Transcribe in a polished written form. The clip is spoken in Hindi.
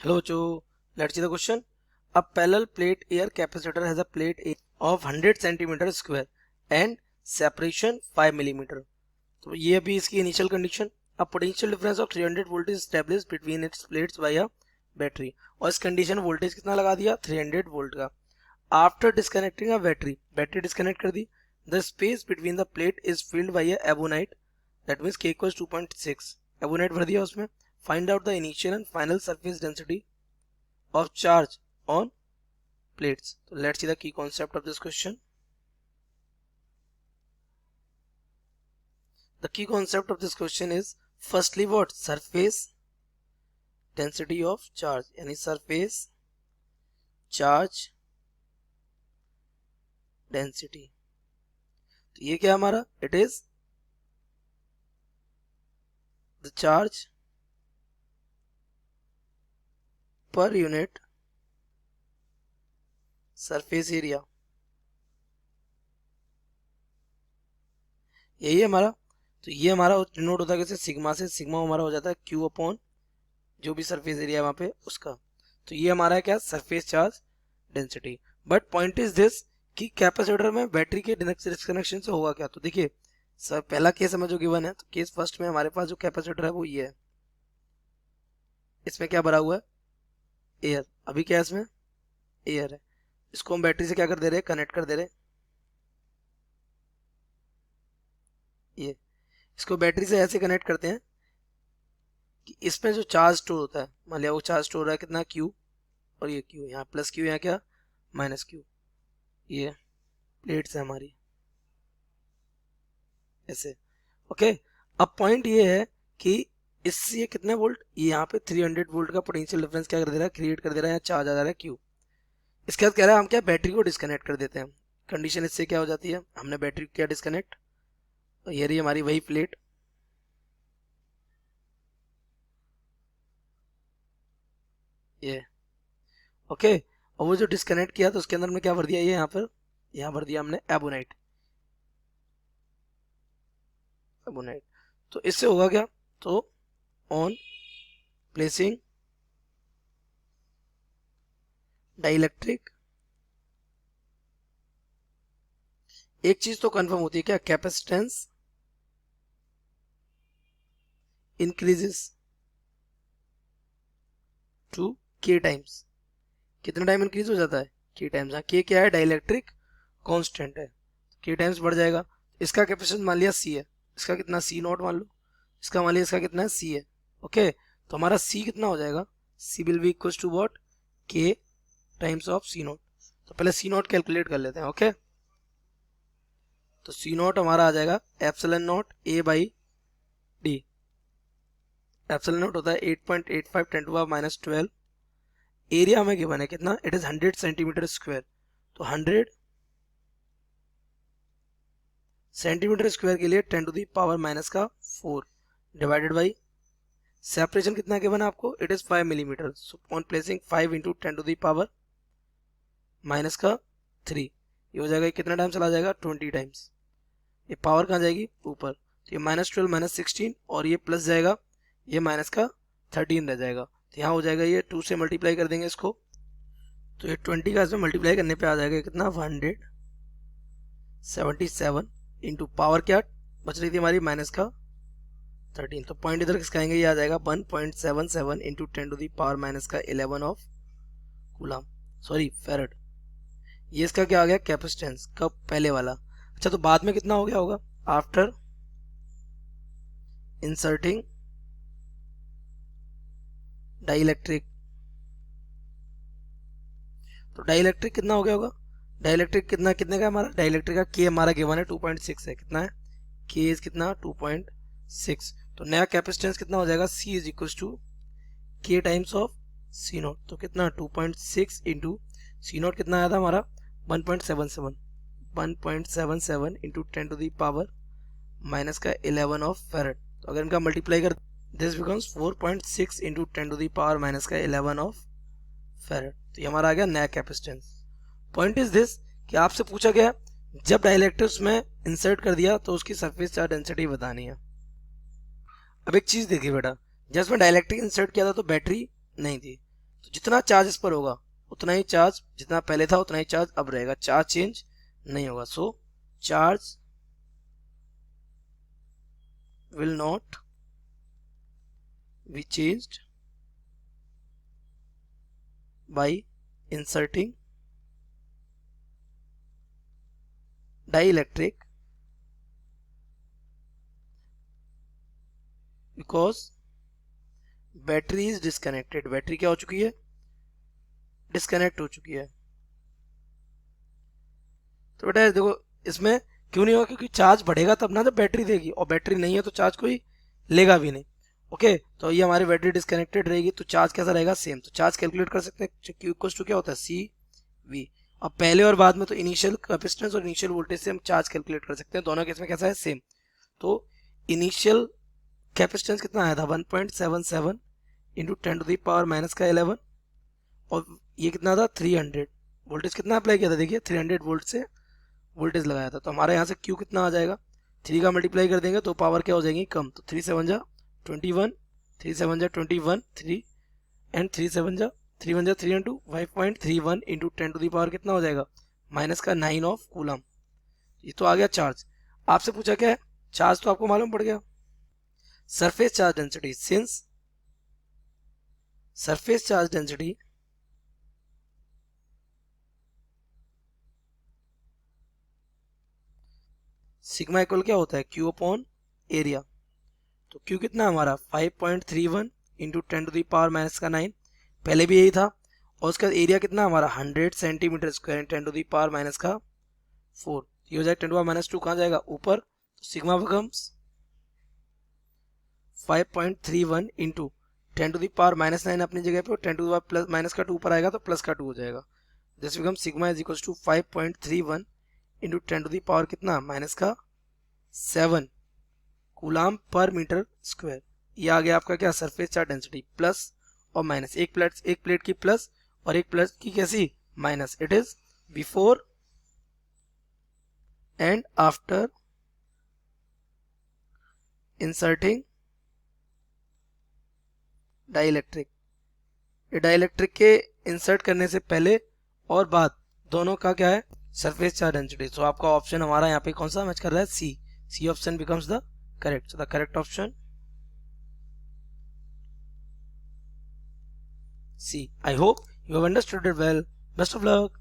Hello Joe, let's see the question. A parallel plate air capacitor has a plate area of 100 cm square and separation 5 mm. तो ये अभी इसकी initial condition. A potential difference of 300 volt is established between its plates by a battery. और इस कंडीशन वोल्टेज कितना लगा दिया 300 वोल्ट का. After disconnecting a battery disconnect कर दी. The space between the plate is filled by a ebonite, that means K equals 2.6. ebonite भर दिया उसमें. Find out the initial and final surface density of charge on plates. So let's see the key concept of this question. The key concept of this question is firstly what? Surface density of charge, यानी surface charge density. तो ये क्या हमारा? It is the charge per unit surface area. यही है हमारा. तो ये हमारा डिनोट होता है कैसे? सिग्मा से. सिग्मा हमारा हो जाता है क्यू अपॉन जो भी सरफेस एरिया वहां पे उसका. तो ये हमारा है क्या? Surface charge density. But point is this कि कैपेसिटर में बैटरी के डिस्कनेक्शन से होगा क्या. तो देखिए सर, पहला केस हमें जो गिवन है, तो केस फर्स्ट में हमारे पास जो कैपेसिटर है वो ये है. इसमें क्या भरा हुआ है? एयर. अभी क्या है इसमें? एयर है. इसको हम बैटरी से क्या कर दे रहे हैं? कनेक्ट कर दे रहे हैं. ये इसको बैटरी से ऐसे कनेक्ट करते हैं कि इसमें जो चार्ज स्टोर होता है, मान लिया वो चार्ज स्टोर है कितना? क्यू. और ये क्यू, यहाँ प्लस क्यू, यहाँ क्या? Minus Q. ये प्लेट्स है हमारी ऐसे. ओके. अब पॉइंट ये है कि इससे कितने वोल्ट, ये यहाँ पे 300 वोल्ट का पोटेंशियल डिफरेंस क्या कर दे रहा है? क्रिएट कर दे रहा है. यहाँ चार्ज आ जा रहा है क्यू. इसके बाद कह रहा है हम क्या? बैटरी को डिस्कनेक्ट कर देते हैं. कंडीशन इससे क्या हो जाती है? हमने बैटरी को क्या डिस्कनेक्ट. ये रही हमारी वही प्लेट. ये ओके. और वो जो डिस्कनेक्ट किया तो उसके अंदर में क्या भर दिया? ये यहाँ भर दिया हमने एबोनाइट. एबोनाइट. तो इससे होगा क्या? तो ऑन प्लेसिंग डाइलेक्ट्रिक, एक चीज तो कंफर्म होती है क्या? कैपेसिटेंस इंक्रीजेस टू के टाइम्स. कितना टाइम इंक्रीज हो जाता है? के टाइम्स. हाँ, के क्या है? डाइलेक्ट्रिक कांस्टेंट है. के टाइम्स बढ़ जाएगा. इसका कैपेसिटेंस मान लिया सी है. इसका कितना? सी नॉट मान लो. इसका मान लिया इसका कितना है? सी है. ओके. तो हमारा सी कितना हो जाएगा? C will be equal to what? K times of C naught. तो पहले सी नॉट कैलकुलेट कर लेते हैं. ओके. तो सी नॉट हमारा आ जाएगा epsilon nought A by D. Epsilon nought होता है 8.85 10 टू पावर -12. एरिया हमें गिवन है कितना? It is 100 centimetre square. तो 100 सेंटीमीटर स्क्वायर के लिए 10 to the power -4 divided by separation कितना गिवन है आपको? It is 5 millimetre. So on placing 5 into 10 to the power -3, ये हो जाएगा. कितना टाइम चला जाएगा? 20 टाइम्स. ये पावर कहाँ जाएगी? ऊपर. तो ये -12 -16 और ये प्लस जाएगा, ये -13 रह जाएगा. तो यहाँ हो जाएगा ये 2 से मल्टीप्लाई कर देंगे इसको. तो ये 20 का इसमें मल्टीप्लाई करने पे आ जाएगा कितना? 177 इंटू पावर क्या बच रही थी हमारी? -13. तो पॉइंट इधर किसका आएंगे? ये आ जाएगा 1.77 into 10 to the power -11 of coulomb, sorry farad. ये इसका क्या आ गया? कैपेसिटेंस. कब? पहले वाला. अच्छा, तो बाद में कितना हो गया होगा? After inserting dielectric. तो डाइलेक्ट्रिक कितना हो गया होगा? डाइलेक्ट्रिक कितने का हमारा? डाइलेक्ट्रिक का के हमारा गिवन है 2.6 है. कितना है? के इज कितना? 2.6. तो नया कैपेसिटेंस कितना हो जाएगा? सी इज इक्वल टू के टाइम्स ऑफ सी नॉट. तो कितना? 2.6 इंटू सी नॉट कितना आया था हमारा? 1.77 into 10 to the power -11 of farad. तो अगर इनका मल्टीप्लाई कर, this becomes 4.6 into 10 to the power -11 of farad. तो ये हमारा आ गया नया कैपेसिटेंस. पॉइंट इज दिस कि आपसे पूछा गया जब डाइलेक्ट्रिक्स में इंसर्ट कर दिया तो उसकी सरफेस चार्ज डेंसिटी बतानी है. अब एक चीज देखिए बेटा, जब मैं डाइलेक्ट्रिक इंसर्ट किया था तो बैटरी नहीं थी. तो जितना चार्ज इस पर होगा उतना ही चार्ज, जितना पहले था उतना ही चार्ज अब रहेगा, चार्ज चेंज नहीं होगा। So charge will not be changed by inserting dielectric because battery is disconnected. Battery क्या हो चुकी है? डिस्कनेक्ट हो चुकी है। तो बेटा देखो इसमें क्यों नहीं होगा, क्योंकि चार्ज बढ़ेगा तब ना जब बैटरी देगी, और बैटरी नहीं है तो चार्ज कोई लेगा भी नहीं। ओके, तो ये हमारी बैटरी डिस्कनेक्टेड रहेगी तो चार्ज कैसा रहेगा? सेम। तो चार्ज कैलकुलेट कर सकते हैं, Q इक्वल्स टू क्या होता है? सी वी। अब पहले और बाद में तो इनिशियल कैपेसिटेंस और इनिशियल वोल्टेज से हम चार्ज कैलकुलेट कर सकते हैं, दोनों केस में कैसा है? सेम। तो इनिशियल कैपेसिटेंस कितना आया था? 1.77 इंटू 10⁻⁻11, और ये कितना था? 300। वोल्टेज कितना अप्लाई किया था? देखिए 300 वोल्ट से वोल्टेज लगाया था। तो हमारे यहाँ से Q कितना आ जाएगा? 3 का मल्टीप्लाई कर देंगे तो पावर क्या हो जाएगी? कम। तो 3 7 जा 21, 3 7 जा 21, 3 एंड 3 7 जा 3 1 जा 3 into 5.31 into 10 to the power कितना हो जाएगा? माइनस का 9 ऑफ कूलम। ये तो आ गया चार्ज। आपसे पूछा क्या है? चार्ज तो आपको मालूम पड़ गया। Surface charge density, since surface charge density sigma equal क्या होता है? Q upon area. तो Q कितना है हमारा? 5.31 into 10 to the power minus का 9, पहले भी यही था। और उसका एरिया कितना हमारा? 100 centimetre square, 10 to the power minus का 4। ये हो जाएगा 10 टू पावर माइनस 2 कहाँ जाएगा? ऊपर। तो sigma becomes 5.31 into 10 to the power minus 9 अपनी जगह पे, और 10 to the power plus minus का 2 ऊपर आएगा तो प्लस का 2 हो जाएगा। This become sigma is equal to 5.31 into 10 to the power कितना? माइनस का 7 कूलाम पर मीटर स्क्वायर। ये आ गया आपका क्या? Surface charge density. प्लस और माइनस, एक प्लेट की प्लस और एक प्लेट की कैसी? Minus. It is before and after inserting dielectric. ये डाइलेक्ट्रिक के इंसर्ट करने से पहले और बाद दोनों का क्या है? Surface charge density. सो आपका ऑप्शन हमारा यहाँ पे कौन सा मैच कर रहा है? C. C option becomes the correct. So the correct option C. I hope you have understood it well. Best of luck.